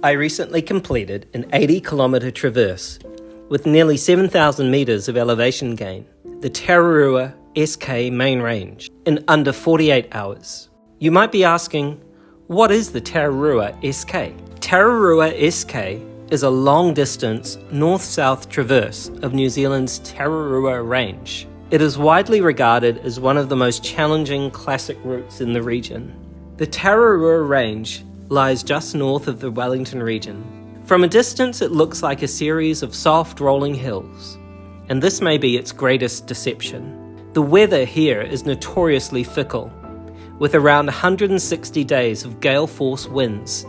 I recently completed an 80-kilometre traverse with nearly 7,000 metres of elevation gain, the Tararua SK main range, in under 48 hours. You might be asking, what is the Tararua SK? Tararua SK is a long-distance north-south traverse of New Zealand's Tararua Range. It is widely regarded as one of the most challenging classic routes in the region. The Tararua Range lies just north of the Wellington region. From a distance, it looks like a series of soft rolling hills, and this may be its greatest deception. The weather here is notoriously fickle, with around 160 days of gale-force winds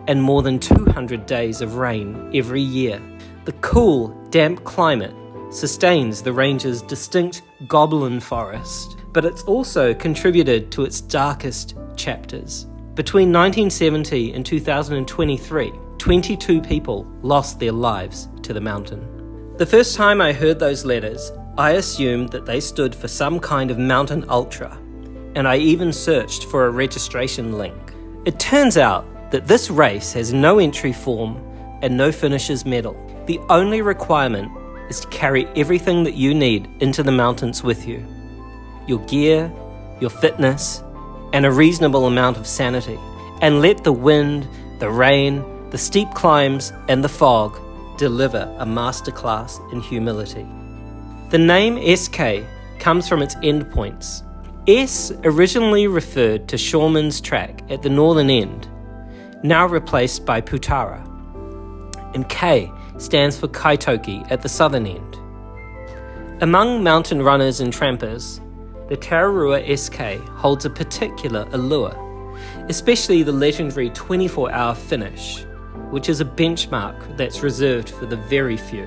and more than 200 days of rain every year. The cool, damp climate sustains the range's distinct goblin forest, but it's also contributed to its darkest chapters. Between 1970 and 2023, 22 people lost their lives to the mountain. The first time I heard those letters, I assumed that they stood for some kind of mountain ultra, and I even searched for a registration link. It turns out that this race has no entry form and no finisher's medal. The only requirement is to carry everything that you need into the mountains with you. Your gear, your fitness, and a reasonable amount of sanity, and let the wind, the rain, the steep climbs, and the fog deliver a masterclass in humility. The name SK comes from its endpoints. S originally referred to Shoreman's Track at the northern end, now replaced by Putara, and K stands for Kaitoki at the southern end. Among mountain runners and trampers, the Tararua SK holds a particular allure, especially the legendary 24-hour finish, which is a benchmark that's reserved for the very few.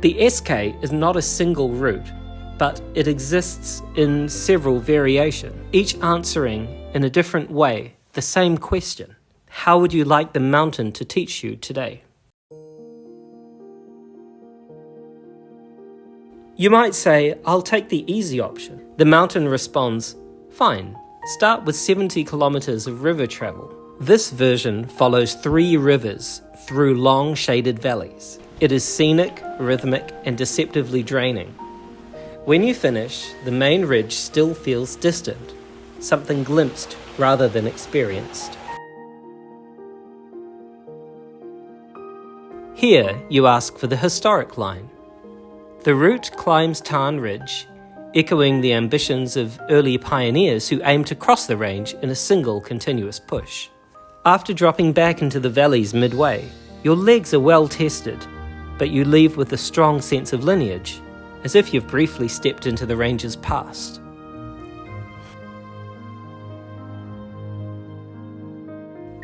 The SK is not a single route, but it exists in several variations, each answering in a different way the same question: how would you like the mountain to teach you today? You might say, I'll take the easy option. The mountain responds, fine, start with 70 kilometers of river travel. This version follows 3 rivers through long shaded valleys. It is scenic, rhythmic, and deceptively draining. When you finish, the main ridge still feels distant, something glimpsed rather than experienced. Here you ask for the historic line. The route climbs Tarn Ridge, echoing the ambitions of early pioneers who aimed to cross the range in a single continuous push. After dropping back into the valleys midway, your legs are well tested, but you leave with a strong sense of lineage, as if you've briefly stepped into the range's past.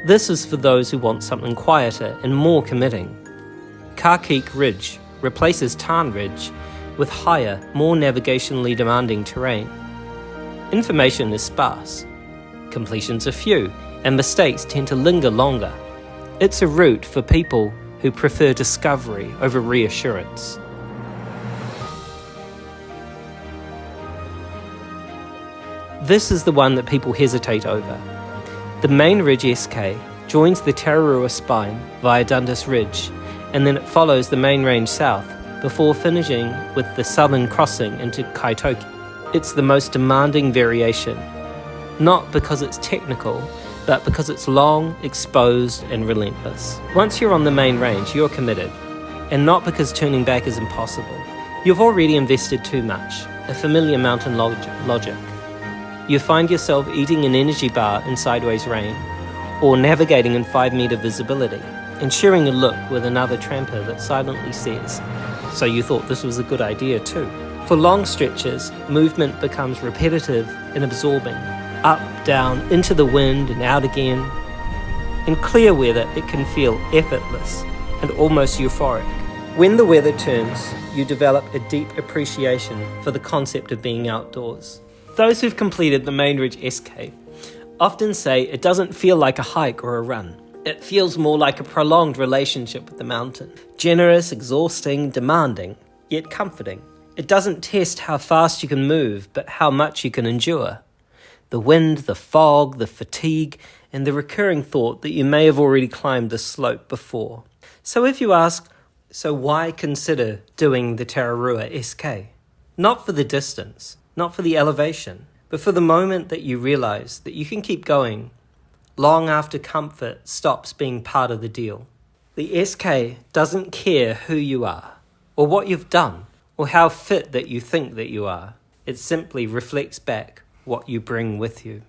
This is for those who want something quieter and more committing. Kakeek Ridge replaces Tarn Ridge with higher, more navigationally demanding terrain. Information is sparse, completions are few, and mistakes tend to linger longer. It's a route for people who prefer discovery over reassurance. This is the one that people hesitate over. The main ridge SK joins the Tararua spine via Dundas Ridge, and then it follows the main range south before finishing with the southern crossing into Kaitoki. It's the most demanding variation, not because it's technical, but because it's long, exposed, and relentless. Once you're on the main range, you're committed, and not because turning back is impossible. You've already invested too much, a familiar mountain logic. You find yourself eating an energy bar in sideways rain, or navigating in 5-meter visibility, and sharing a look with another tramper that silently says, "So you thought this was a good idea too." For long stretches, movement becomes repetitive and absorbing, up, down, into the wind and out again. In clear weather, it can feel effortless and almost euphoric. When the weather turns, you develop a deep appreciation for the concept of being outdoors. Those who've completed the Main Ridge SK often say it doesn't feel like a hike or a run. It feels more like a prolonged relationship with the mountain. Generous, exhausting, demanding, yet comforting. It doesn't test how fast you can move, but how much you can endure. The wind, the fog, the fatigue, and the recurring thought that you may have already climbed the slope before. So if you ask, so why consider doing the Tararua SK? Not for the distance, not for the elevation, but for the moment that you realize that you can keep going long after comfort stops being part of the deal. The SK doesn't care who you are, or what you've done, or how fit that you think that you are. It simply reflects back what you bring with you.